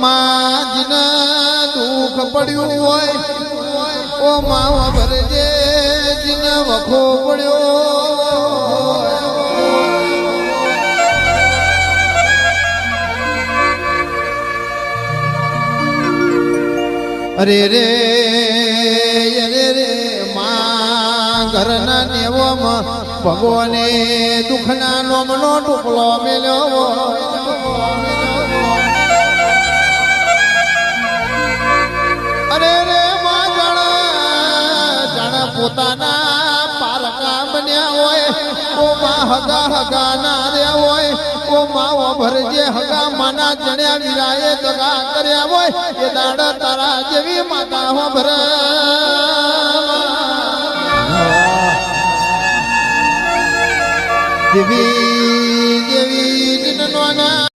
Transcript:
માજને દુઃખ પડ્યું હોય ઓ માવા ભરજે જીને વખો પડ્યો અરે રે અરે રે માં ઘરના નેવમાં ભગવાને દુઃખના નોમનો ટુકડો મેલ્યો અરે રે માં જાણે પોતાના પારકા બન્યા હોય ઓ માં હગા હગા ના રહ્યા હોય ઓ માવો ભરજે હગા માના જણ્યા વીરાએ દગા કર્યા હોય એ દાડા તારા જેવી માતા હો ભર દેવી દેવી જીનનો ના